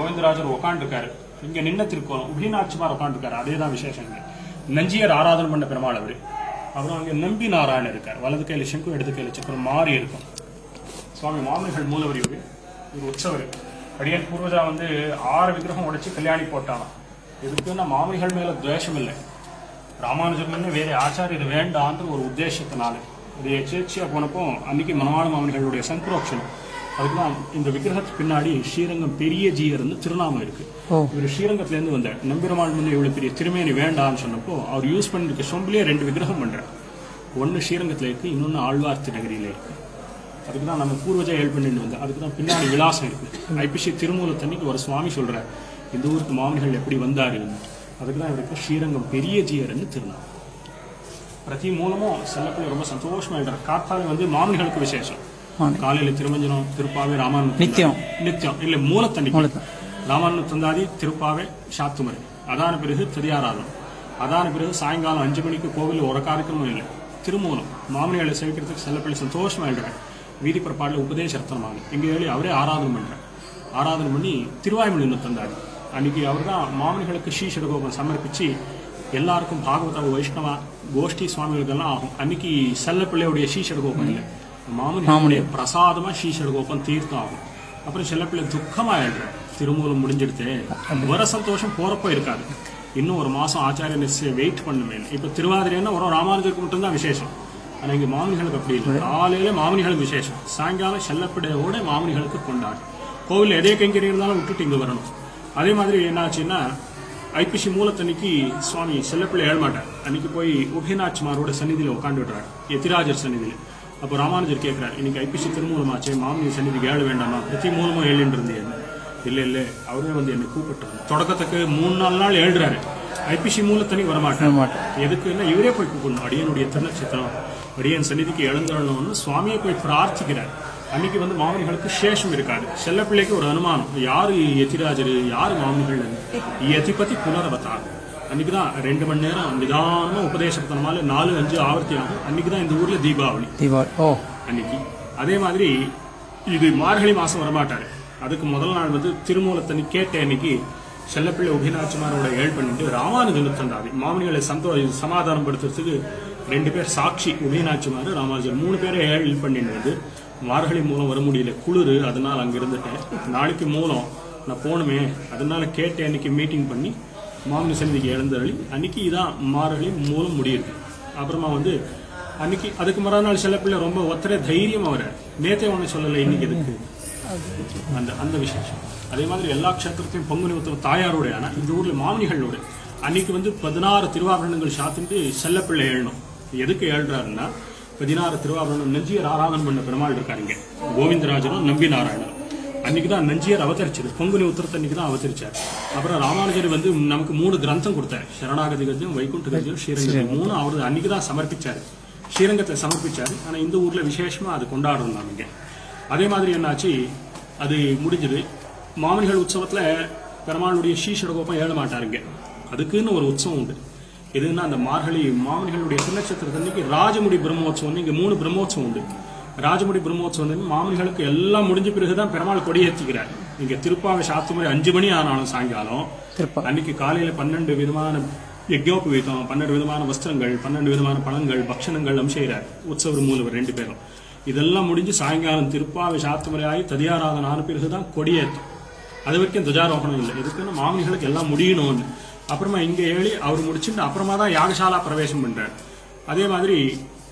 கோவிந்தராஜர் உட்காந்துருக்காரு. இங்க நின்ன திருக்கோலம் உபயநாச்சிமார் உட்காந்துருக்காரு. அதேதான் விசேஷம். இங்க நஞ்சியர் ஆராதனை பண்ண பெருமாள் அவரு. அப்புறம் அங்க நம்பி நாராயணன் இருக்கார். வலது கையில சங்கு, இடது கையில சக்கரம் மாறி இருக்கும். சுவாமி மாமனிகள் மூலவர் இவரு. ஒரு உற்சவர். அடியன் பூர்வஜா 6 விக்கிரகம் உடைச்சு கல்யாணி போட்டாலும் எதுக்குன்னா மாமனிகள் மேல துவேஷம் இல்லை. ராமானுஜர்னு வேற ஆச்சாரியர் வேண்டான்ற ஒரு உத்தேசத்தினால இது எச்சேச்சியா போனப்போ அன்னைக்கு மனவாள மாமனிகளுடைய சங்குரோக்ஷனம். அதுக்குதான் இந்த விக்கிரகத்துக்கு பின்னாடி ஸ்ரீரங்கம் பெரிய ஜீயர்னு திருநாமம் இருக்கு. இவர் ஸ்ரீரங்கத்துல இருந்து வந்தார். நம்பிரமாள் இவ்வளவு பெரிய திருமேனி வேண்டாம்னு சொன்னப்போ அவர் யூஸ் பண்ணிருக்க சொம்பிலேயே 2 விக்கிரகம் பண்றார். ஒன்னு ஸ்ரீரங்கத்துல இருக்கு, இன்னொன்னு ஆழ்வார்த்தி நகரியில இருக்கு. அதுக்குதான் நம்ம பூர்வஜா ஹெல்ப் பண்ணிட்டு வந்தோம். அதுக்குதான் பின்னாடி விலாசம் இருக்கு. ஐபிசி திருமூலத்தன்னைக்கு ஒரு சுவாமி சொல்றார் இந்த ஊருக்கு மாமனிகள் எப்படி வந்தாரு. அதுக்குதான் இவருக்கு ஸ்ரீரங்கம் பெரிய ஜீயர்னு திருநாமம். பிரதி மூலமும் செல்லப்பிள்ளை ரொம்ப சந்தோஷமா எழுறார். காத்தால மாமனிகளுக்கு விசேஷம். காலையில திருமஞ்சனம், திருப்பாவை, ராமாயணம் நித்தியம் இல்ல மூலத்தன்னைக்கு ராமாயணம் தந்தாதி, திருப்பாவை, சாத்துமரை. அதான பிறகு திரியாராதனம். அதான பிறகு சாயங்காலம் 5 மணிக்கு கோவில் ஒரு காரியக்கிரமும் இல்லை. திருமூலம் மாமனிகளை சேவிக்கிறதுக்கு செல்லப்பிள்ளை சந்தோஷமா எழுறாரு. வீதி புறப்பாடுல உபதேசத்தனமாக இங்க ஏழி அவரே ஆராதனை பண்றார். ஆராதனை பண்ணி திருவாய்மொழி இன்னும் தந்தாரு. அன்னைக்கு அவர் தான் மாமனிகளுக்கு ஸ்ரீஷடகோபம் சமர்ப்பிச்சு எல்லாருக்கும் பாகவத வைஷ்ணவா கோஷ்டி சுவாமிகளுக்கெல்லாம் ஆகும். அன்னைக்கு செல்லப்பிள்ளையுடைய ஸ்ரீஷடகோபம் இல்லை, மாமனிகளுடைய பிரசாதமா ஸ்ரீஷடகோபம் தீர்த்தம் ஆகும். அப்புறம் செல்லப்பிள்ளை துக்கமா எழுற திருமூலம் முடிஞ்சிடுத்து வர சந்தோஷம் போறப்போ இருக்காது. இன்னும் ஒரு மாசம் ஆச்சாரிய வெயிட் பண்ணுமே. இப்ப திருவாதிரைன்னா ஒரு ராமானுஜருக்கு மட்டும்தான் விசேஷம். ஆனா இங்க மாமனிகளுக்கு அப்படி இல்லை. காலையில மாமனிகளுக்கு விசேஷம், சாயங்காலம் செல்லப்பிள்ளையோட மாமனிகளுக்கு கொண்டாடு. கோவில் எதே கைங்கறி இருந்தாலும் விட்டுட்டு இங்க வரணும். அதே மாதிரி என்னாச்சுன்னா ஐபிசி மூலத்தன்னைக்கு சுவாமி செல்லப்பிள்ளை ஏழமாட்டார். அன்னைக்கு போய் உபயநாச்சிமாரோட சன்னிதியில உட்காந்து விடுறாரு, எத்திராஜர் சன்னிதியில. அப்போ ராமானுஜர் கேட்கிறார், இன்னைக்கு ஐபிசி திருமூலமாச்சே, மாமனி சன்னிதிக்கு ஏழ வேண்டாமா, பிரதி மூலமும் ஏழுன்னு இருந்தேன். இல்ல அவரே என்னை கூப்பிட்டாரு. தொடக்கத்துக்கு 3-4 நாள் ஏழுறாரு. ஐபிசி மூலத்தன்னைக்கு வரமாட்டேன். எதுக்குன்னா இவரே போய் கூப்பிடணும். அடியனுடைய திருநட்சத்திரம், அடியன் சன்னிதிக்கு எழுந்தரணும்னு சுவாமியை போய் பிரார்த்திக்கிறார். அன்னைக்கு மாமனிகளுக்கு சேஷம் இருக்காது. செல்லப்பிள்ளைக்கு ஒரு அனுமானம், யாரு எத்திராஜரு யாரு மாமனிகள், எதிபதி புனரவதார். அன்னைக்குதான் 2 மணி நேரம் நிதானமா உபதேசத்தினால 4-5 ஆவர்த்தி ஆகும். அன்னைக்குதான் இந்த ஊர்ல தீபாவளி அன்னைக்கு. அதே மாதிரி இது மார்கழி மாசம் வரமாட்டாரு. அதுக்கு முதல் நாள் திருமூலத்தனி கேட்ட அன்னைக்கு செல்லப்பிள்ளை உபயநாச்சிமாரோட ஏழ் பண்ணிட்டு ராமானுஜன் தந்தாதி மாமனிகளை சமாதானம் படுத்துறதுக்கு 2 பேர் சாட்சி, உபயநாச்சிமாரு ராமானுஜன் 3 பேரை ஏழ் பண்ணிட்டு மார்கழி மூலம் வர முடியல, குளிரு, அதனால அங்க இருந்துட்டேன். நாளைக்கு மூலம் நான் போகணுமே, அதனால கேட்டேன். அன்னைக்கு மீட்டிங் பண்ணி மாமனி சன்னிதிக்கு எழுந்தருளி அன்னைக்கு இதான் மார்கழி மூலம் முடியுது. அப்புறமா அன்னைக்கு அதுக்கு மறுநாள் செல்லப்பிள்ளை ரொம்ப ஒத்தரை தைரியம் அவரை நேத்தே ஒண்ணு சொல்லலை, இன்னைக்கு எதுக்கு அந்த விசேஷம். அதே மாதிரி எல்லா க்ஷேத்திரத்தையும் பொங்கல் உத்தரவு தாயாரோட, ஆனா இந்த ஊர்ல மாமனிகளோட அன்னைக்கு 16 திருவாபரணங்கள் சாத்திட்டு செல்லப்பிள்ளை ஏழணும். எதுக்கு ஏழ்றாருன்னா 16 திருவாபரணம் நஞ்சியர் ஆராதனை பண்ண பெருமாள் இருக்காருங்க, கோவிந்தராஜனும் நம்பி நாராயணனும். அன்னைக்குதான் நஞ்சியர் அவதரிச்சது, பொங்கல் உத்தரத்து அன்னைக்கு தான் அவதரிச்சார். அப்புறம் ராமானுஜர் நமக்கு 3 கிரந்தம் கொடுத்தாரு, சரணாகதி கத்தியம், வைகுண்ட கத்தியம், ஸ்ரீரங்கம் 3 அவரு அன்னைக்குதான் சமர்ப்பிச்சாரு, ஸ்ரீரங்கத்தை சமர்ப்பிச்சாரு. ஆனா இந்த ஊர்ல விசேஷமா அது கொண்டாடுறோம் நாமங்க. அதே மாதிரி என்னாச்சு, அது முடிஞ்சது. மாமனிகள் உற்சவத்துல பெருமாளுடைய ஸ்ரீஷடகோபம் ஏழ மாட்டாருங்க. அதுக்குன்னு ஒரு உற்சவம் உண்டு. எதுன்னா அந்த மார்கழி மாமனிகளுடைய திருநட்சத்திரத்தன்னைக்கு ராஜமுடி பிரம்மோற்சவம். இங்க 3 பிரம்மோற்சவம் உண்டு. ராஜமுடி பிரம்மோற்சவம் மாமனிகளுக்கு எல்லாம் முடிஞ்ச பிறகுதான் பெருமாள் கொடியேற்றிக்கிறார். இங்க திருப்பாவை சாத்துமுறை 5 மணி ஆனாலும் சாயங்காலம் அன்னைக்கு காலையில 12 விதமான யஜ்ஞோபவீதம், 12 விதமான வஸ்திரங்கள், 12 விதமான பழங்கள், பக்ஷணங்கள் செய்யறார் உற்சவர் மூலவர் 2 பேரும். இதெல்லாம் முடிஞ்சு சாயங்காலம் திருப்பாவை சாத்துமுறை ஆகி ததியாராதன ஆன பிறகுதான் கொடியேற்றம். அது வரைக்கும் துஜாரோகணம் இல்லை. எதுக்குன்னு மாமனிகளுக்கு எல்லாம் முடியணும்னு. அப்புறமா இங்க ஏழி அவர் முடிச்சுட்டு அப்புறமா தான் யாகசாலா பிரவேசம் பண்றார். அதே மாதிரி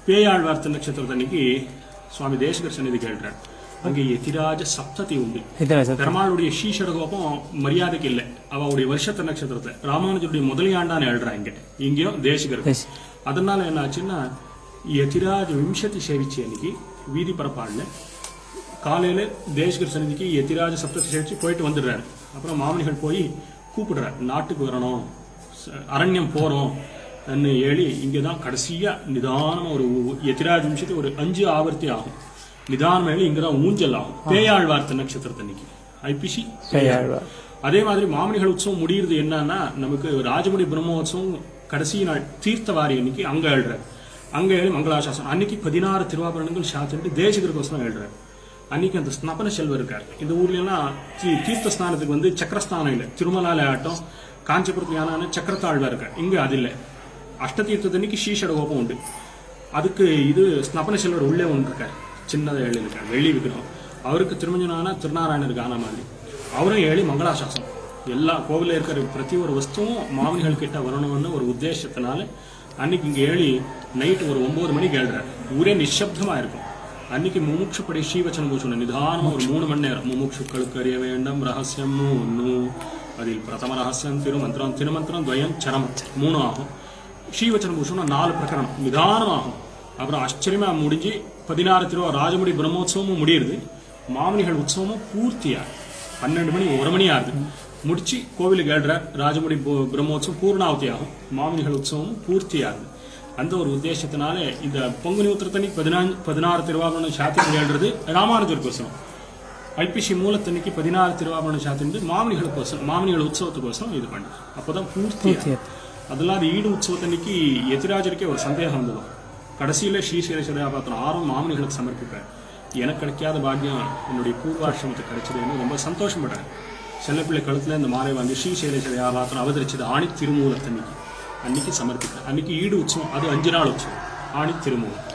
பேயாழ்வார் நட்சத்திரத்தன்னைக்கு சுவாமி தேசிகர் சன்னிதி கேள்றார். அங்கே எதிராஜ சப்ததி உண்டு. பெருமாளுடைய ஸ்ரீஷடகோபம் மரியாதைக்கு இல்லை, அவருடைய வருஷத்த நட்சத்திரத்தை ராமானுஜருடைய முதலியாண்டான்னு எழுறாங்க. இங்கேயும் தேசிகர். அதனால என்ன ஆச்சுன்னா எதிராஜ விம்சதி சேவிச்சு அன்னைக்கு வீதி பரப்பாடுல காலையில தேசிகர் சன்னிதிக்கு எதிராஜ சப்தத்தை சேவிச்சு போயிட்டு வந்துடுறாரு. அப்புறம் மாமனிகள் போய் கூப்பிடுறாரு, நாட்டுக்கு வரணும், அரண்யம் போறோம் ஏழி. இங்கதான் கடைசியா நிதானமா ஒரு எதிராஜ நிமிஷத்துக்கு ஒரு 5 ஆவர்த்தி ஆகும். நிதானம் ஏழி இங்கதான் ஊஞ்சல் ஆகும். பேயாழ்வார் நட்சத்திரத்தன்னைக்கு ஐபிசி பேயாழ்வார். அதே மாதிரி மாமனிகள் உற்சவம் முடியுறது என்னன்னா நமக்கு ராஜமுடி பிரம்மோற்சவம் கடைசி நாள் தீர்த்தவாரி அன்னைக்கு அங்க எழுறாரு. அங்க ஏழி மங்களாசாசனம் அன்னைக்கு 16 திருவாபரணங்கள் சாத்திட்டு தேசிகருக்கோசரம் எழுறாரு. அன்னைக்கு அந்த ஸ்நபன செல்வர் இருக்காரு. இந்த ஊர்லாம் தீர்த்த ஸ்நானத்துக்கு வந்து சக்கரஸ்தானம் இல்லை. திருமலால ஆட்டம் காஞ்சிபுரத்துலையான சக்கரத்தாழ்வா இருக்கார். இங்க அது இல்லை. அஷ்டதீர்த்தத்தன்னைக்கு ஸ்ரீஷடகோபம் உண்டு. அதுக்கு இது ஸ்நபன செல்வர் உள்ளே ஒன்று இருக்கார். சின்னதாக ஏழு இருக்கார், வெள்ளி விக்கிரகம். அவருக்கு திருமஞ்சனான திருநாராயணருக்கு ஆன மாதிரி அவரும் ஏழி மங்களாசாசனம். எல்லா கோவிலில் இருக்கிற பிரதி ஒரு வஸ்துவும் மாமனிகள் கிட்ட வரணும்னு ஒரு உத்தேசத்தினால அன்னைக்கு இங்கே ஏழி நைட்டு ஒரு 9 மணிக்கு ஏழுறாரு. ஊரே நிஷப்தமா இருக்கும். அன்னைக்கு முமுட்சுப்படி ஸ்ரீவச்சனம் பூசணும். நிதானமாக ஒரு 3 மணி நேரம். முமுட்சுக்களுக்கு அறிய வேண்டும் ரகசியம் ஒன்றும். அதில் பிரதம ரகசியம் திருமந்திரம், திருமந்திரம் துவயம் சரமம் 3 ஆகும். ஸ்ரீவச்சனம் பூஷணம் 4 பிரகரணம் நிதானமாகும். அப்புறம் ஆச்சரியமா முடிஞ்சு 16 திருவா ராஜமுடி பிரம்மோத்சவமும் முடியுது. மாமனிகள் உற்சவமும் பூர்த்தியா 12 மணி 1 மணி ஆகுது. முடிச்சு கோவிலுக்கு ஏழ்ற ராஜமுடி பிரம்மோத்சவம் பூர்ணாவதி ஆகும். மாமனிகள் உற்சவமும் பூர்த்தியாகுது. அந்த ஒரு உத்தேசத்தினால இந்த பொங்குனி உத்திரத்தன்னைக்கு 16 திருவாபரண சாத்திரம் ஏழ்றது ராமானுஜருக்கோசரம். ஐபிசி மூலத்தன்னைக்கு 16 திருவாபரண சாத்திரம் மாமனிகளுக்கோசரம், மாமனிகள் உற்சவத்துக்கோசரம் இது பண்ணு. அப்போதான் பூர்த்தி. அதெல்லாம் ஈடு உற்சவத்தன்னைக்கு எதிராஜருக்கே ஒரு சந்தேகம் இருந்தது. கடைசியில ஸ்ரீசைலேஸ்வரபாத்திரம் 6 மாமனிகளுக்கு சமர்ப்பிப்பேன். எனக்கு கிடைக்காத பாக்கியம் என்னுடைய பூர்வாசிரமத்துக்கு கிடைச்சதுன்னு ரொம்ப சந்தோஷப்படுறேன். செல்லப்பிள்ளை கழுத்துல இந்த மாலை வாங்கி ஸ்ரீசைலேஸ்வரபாத்திரம் அவதரிச்சது ஆணி திருமூலத்தன்னைக்கு. அன்னைக்கு சமர்ப்பிப்பேன். அன்னைக்கு ஈடு உற்சவம், அது 5 நாள் உற்சவம். ஆணி திருமூலம்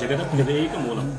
ஜெகத பிரதேக மூலம்.